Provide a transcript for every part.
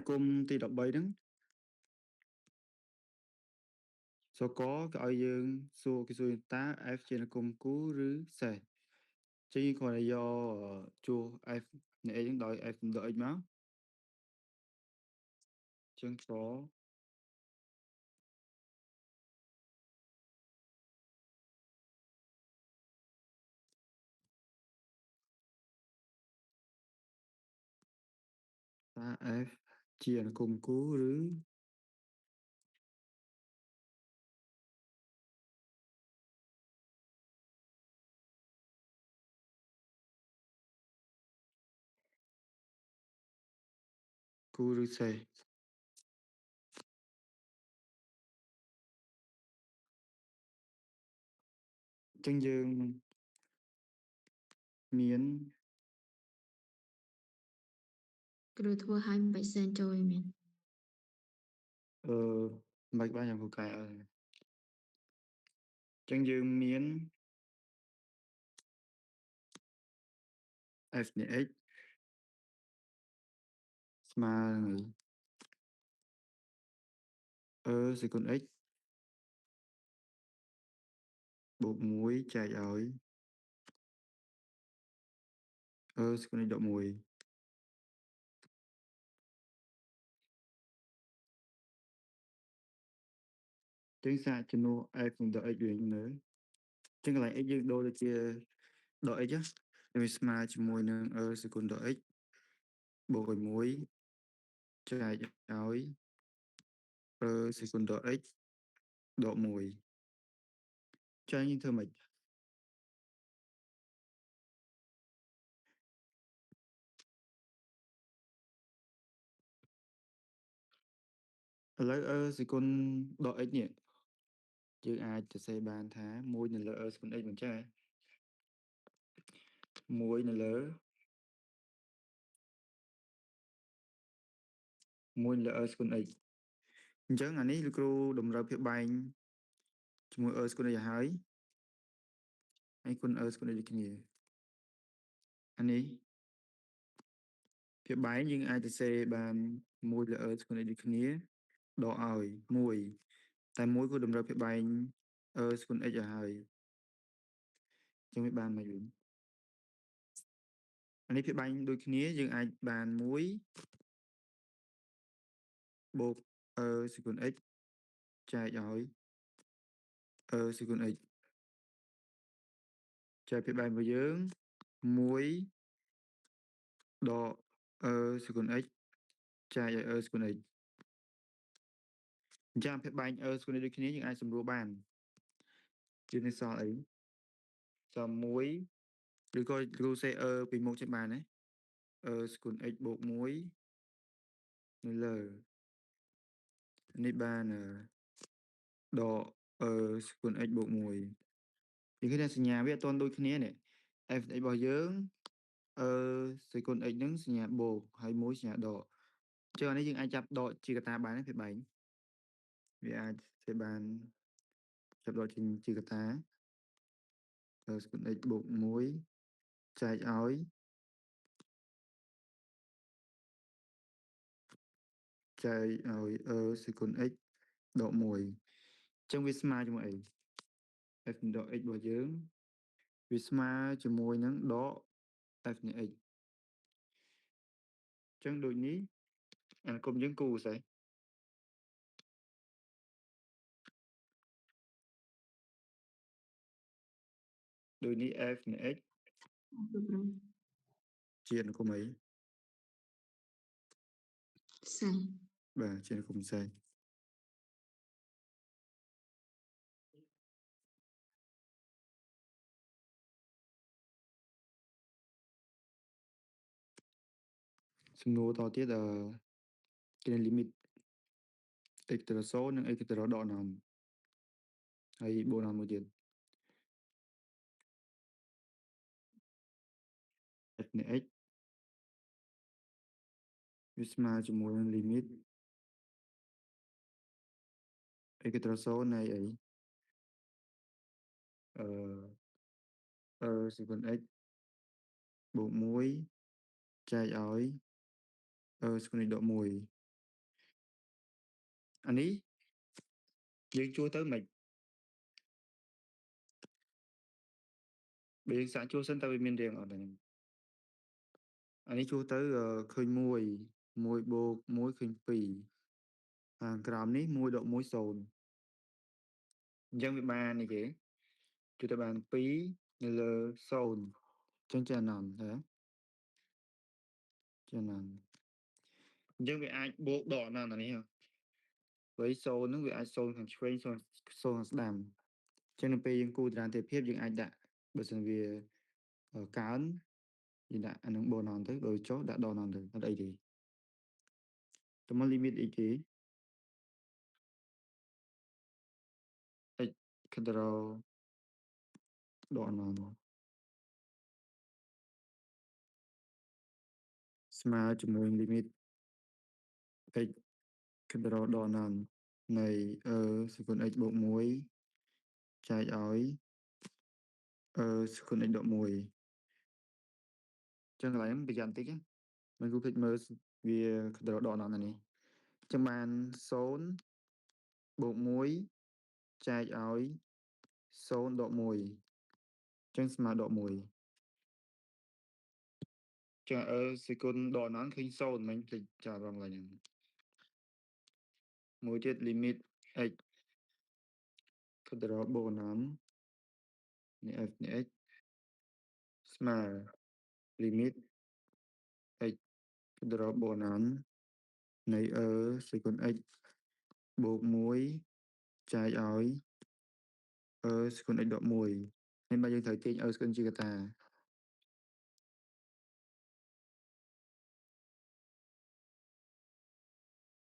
គុំទី13ហ្នឹងសកលគេឲ្យយើងគេសួរយើងតើ F ជាគុំគូឬសេសចឹងយើងគ្រាន់តែយកជួរ F នៃ x ហ្នឹងដោយ F កំដៅ x មកចឹងសតើ F ជាគុំគូឬគូឬសេសចឹងយើងមាន គ្រូធ្វើឲ្យមិនបាច់សែនចូលឯមែនមិនបាច់ខ្ញុំពូកែអើចឹងយើងមាន F នៃ x ស្មើនឹងសេគុណ x បូក1ចែកឲ្យសេគុណ x ដក1ចឹងសាកជំនួស F និងដក x វិញមើលចឹងកន្លែង x យើងដូរទៅជាដក x វាស្មើជាមួយនឹងសេគុណដក x បូកឲ្យ1ចែកឲ្យសេគុណដក x ដក1ចាញ់យើងធ្វើម៉េចឥឡូវសេគុណដក x នេះយើងអាចសរសេរបានថា1នៅលើសេគុណ x មិនចា1នៅលើសេគុណ x អញ្ចឹងអានេះលោកគ្រូតម្រូវភាពបែងជាមួយសេគុណ x ឲ្យហើយគុណសេគុណ x ដូចគ្នាអានេះភាពបែងយើងអាចសរសេរបាន1លើសេគុណ x ដូចគ្នាដកឲ្យ1តែ1គឺតម្រូវភាពបែងសេគុណ x ឲ្យហើយចឹងវាបានមកវិញអានេះភាពបែងដូចគ្នាយើងអាចបាន1បូកសេគុណ x ចែកឲ្យសេគុណ x ចែកភាពបែងរបស់យើង1ដកសេគុណ x ចែកឲ្យសេគុណ x អញ្ចឹងភាពបែងសេគុណ x ដូចគ្នាយើងអាចសម្រួលបានជានេះសល់អីសល់1ឬក៏គ្រូសេពីមុខចេះបានណាសេគុណ x បូក1នៅលើនេះបានដកសេគុណ x បូក1យើងឃើញថាសញ្ញាវាអត់ទាន់ដូចគ្នានេះ f x របស់យើងសេគុណ x ហ្នឹងសញ្ញាបូកហើយ1សញ្ញាដកចឹងអានេះយើងអាចចាប់ដកជាកតាបានទេភាពបែងវាអាចធ្វើបានចាប់ដកជាកតាសេគុណ x បូក1ចែកឲ្យសេគុណ x ដក1ចឹងវាស្មើជាមួយអី f ដក x របស់យើងវាស្មើជាមួយនឹងដក f នៃ x ចឹងដូចនេះអានគុំយើងគូស្អីដូចនេះ f នៃ x ជាគុំអីសេសបាទជាគុំសេសសំណួរតទៀតគេលីមីត x ទៅដល់0និង x ទៅដល់ដកណាមហើយបូកណាមមួយទៀត f នៃ x វាស្មើជាមួយនឹងលីមីត x ទៅដល់0នៃអីសេគុណ x បូក1ចែកឲ្យសេគុណ x ដក1 anh ý dương chua tới mình bây giờ xã chua sân tao bị miền riêng ở đây anh ấy chua tới khơi mùi mùi bột muối khơi pì hàng gram ní mùi độ muối sồn dân bị ba này kì chua tới bàn pí lơ sồn chân trà nằm thế trà nằm dân bị ai bột đỏ nào này hả với sồn nó bị ai sồn thằng train sồn sồn thằng đàm cho nên bây giờ cô đang thể phép những ai đã bởi vì ở cán gì đã anh ấy bồ nòn tới đôi chó đã đo nòn được ở đây thì tụi nó limit ý chí ấy cái đó đo nòn smart cho mình limit ấy cái đó đo nòn này sự còn ấy bộ muối trái ói sự còn ấy độ mùi chẳng lẽ em bị giảm tích á mình cũng thích mơ vì cái đó đo nòn này chẳng bàn số bộ muối trái ói số độ mùi chẳng smart độ mùi chẳng sự còn đo nòn khi số mình thì trả bằng là những mùi tiết limit ấy cái đó bộ nón này f này x smart limit x cái đó bộ nón này sẽ còn x bộ muối trái ói sẽ còn x độ mùi nên bây giờ thời tiết sẽ còn chưa ta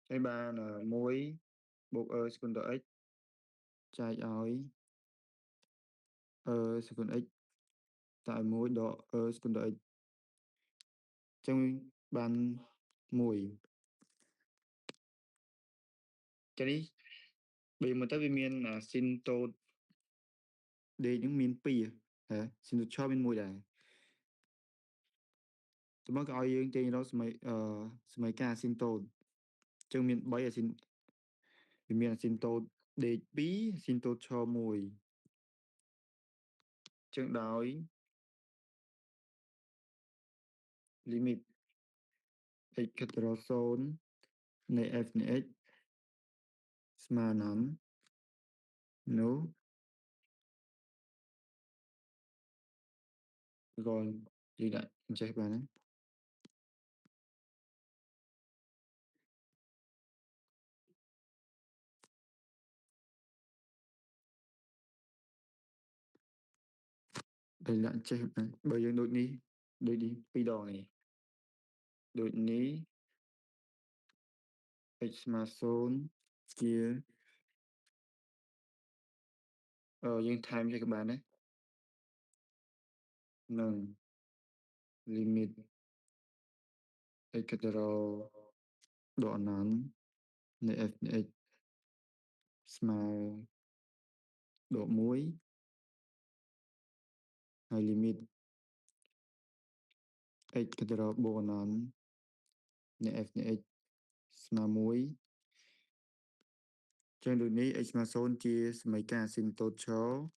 cái ba là muối bộ sẽ còn độ x trái ói sẽ còn x tại muối độ sẽ còn độ x trong ban mùi cái đi bây mà tới bên miền là xin tô để những miền pi hả xin tô cho bên mùi này tụi nó gọi dương trên đó mấy ca xin tôn chân miền bây giờ xin miền xin tôn để bí xin tôn cho mùi chân đói limit x catrosol này f này x sma nắm nếu rồi gì lại check bạn ấy đây lại check bạn bây giờ đội đi pi đỏ này đội ní x sol chia nhưng time cho các bạn đấy nâng limit x catro độ nắn này f này x small độ muối hay limit x catro bộ nắn này f này x small muối trên đường ní x mà son chia mấy ca sinh tốt chó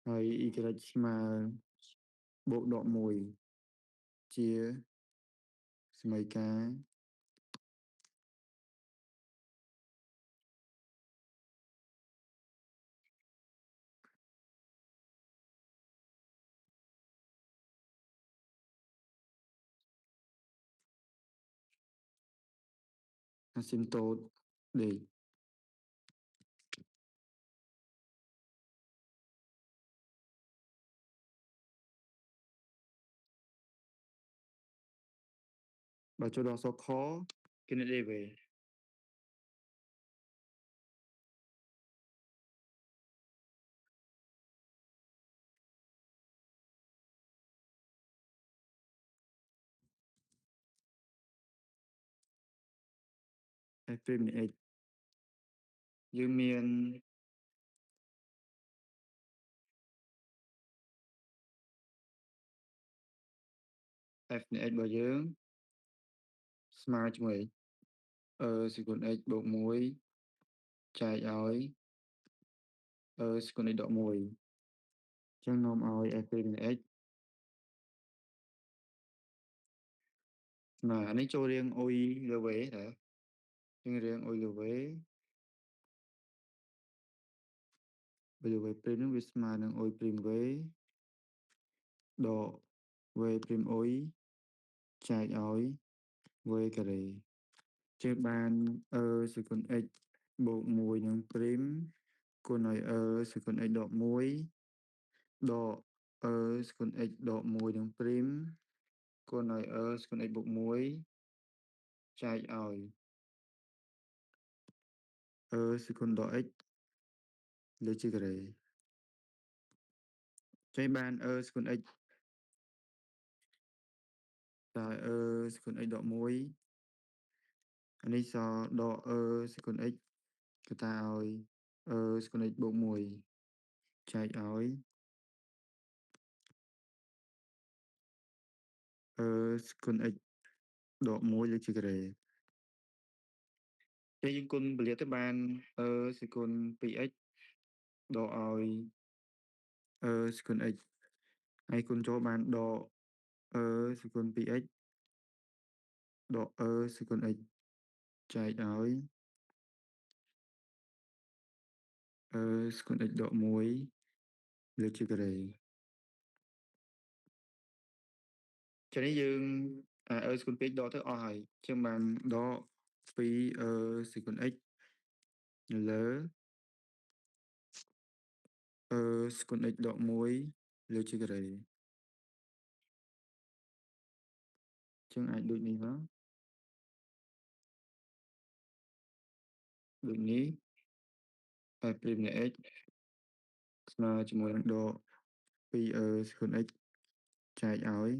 hay y mà bộ độ mùi chia mấy ca sinh tốt để và cho đó số khó cái này để về f prime នៃ x យើងមាន f នៃ x របស់យើងស្មើជាមួយសេគុណ x បូក1ចែកឲ្យសេគុណ x ដក1អញ្ចឹងនាំឲ្យ f prime នៃ x អានេះចូលរៀងអុយលើវេដែរយើងរៀងអុយលើវេវេ prime នឹងវាស្មើនឹងអុយ prime វេដកវេ prime អុយចែកឲ្យវេការ៉េជើបានសេគុណ x បូក1នឹង prime គុណឲ្យសេគុណ x ដក1ដកសេគុណ x ដក1នឹង prime គុណឲ្យសេគុណ x បូក1ចែកឲ្យសេគុណដក x លើជាការ៉េចេញបានសេគុណ x តែសេគុណ x ដក1អានេះសដកសេគុណ x កតាឲ្យសេគុណ x បូក1ចែកឲ្យសេគុណ x ដក1លើជាការ៉េតែយើងគុណពលាទៅបានសេគុណ 2x ដកឲ្យសេគុណ x ហើយគុណចូលបានដកសេគុណ 2x ដកសេគុណ x ចែកឲ្យសេគុណ x ដក1លើជាការ៉េចឹងនេះយើងសេគុណ 2x ដកទៅអស់ហើយចឹងបានដក2សេគុណ x នៅលើសេគុណ x ដក1លើជាការ៉េចឹងអាចដូចនេះមកដូចនេះ f prime នៃ x ស្មើជាមួយនឹងដក2សេគុណ x ចែកឲ្យ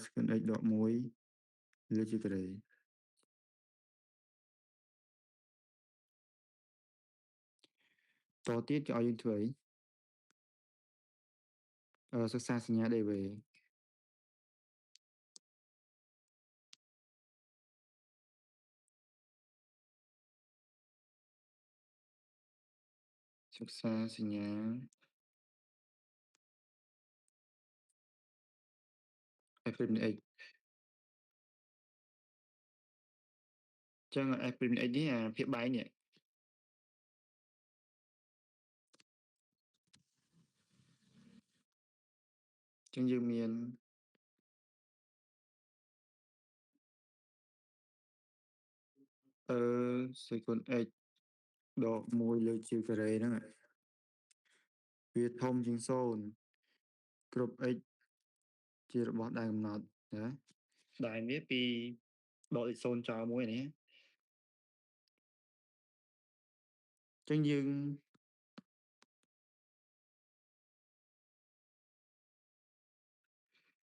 សេគុណ x ដក1លើជាការ៉េតទៀតគេឲ្យយើងធ្វើអីសិក្សាសញ្ញា dv សិក្សាសញ្ញា f prime នៃ x ចឹង f prime នៃ x នេះភាពបែកនេះចឹងយើងមានសេគុណ x ដក1លើជាការ៉េហ្នឹងវាធំជាង0គ្រប់ x ជារបស់ដែលកំណត់ណាដែលវាពីដកលេខ0ចោលមួយនេះចឹងយើង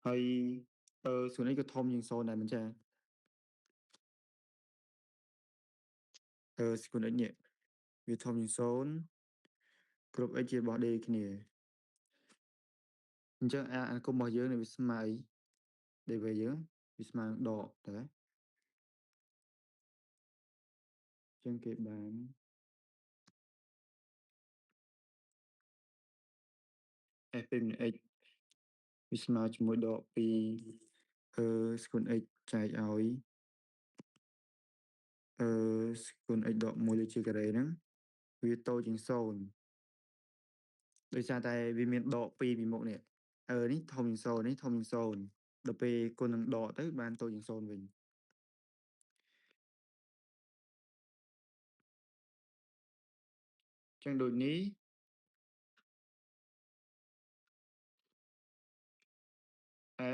ហើយส่วนនេះក៏ធំជាង0ដែរមិនចាសេគុណ x នេះវាធំជាង0គ្រប់ x ជារបស់ D គ្នាអញ្ចឹងអាគុំរបស់យើងនេះវាស្មើអី dv យើងវាស្មើនឹងដកតែអញ្ចឹងគេបាន f prime នៃ x វាស្មើជាមួយដក2សេគុណ x ចែកឲ្យសេគុណ x ដក1លើជាការ៉េហ្នឹងវាតូចជាង0ដោយសារតែវាមានដក2ពីមុខនេះនេះធំជាង0នេះធំជាង0ដល់ពេលគុណនឹងដកទៅបានតូចជាង0វិញចឹងដូចនេះ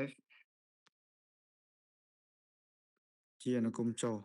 f ជាអនុគមចុះ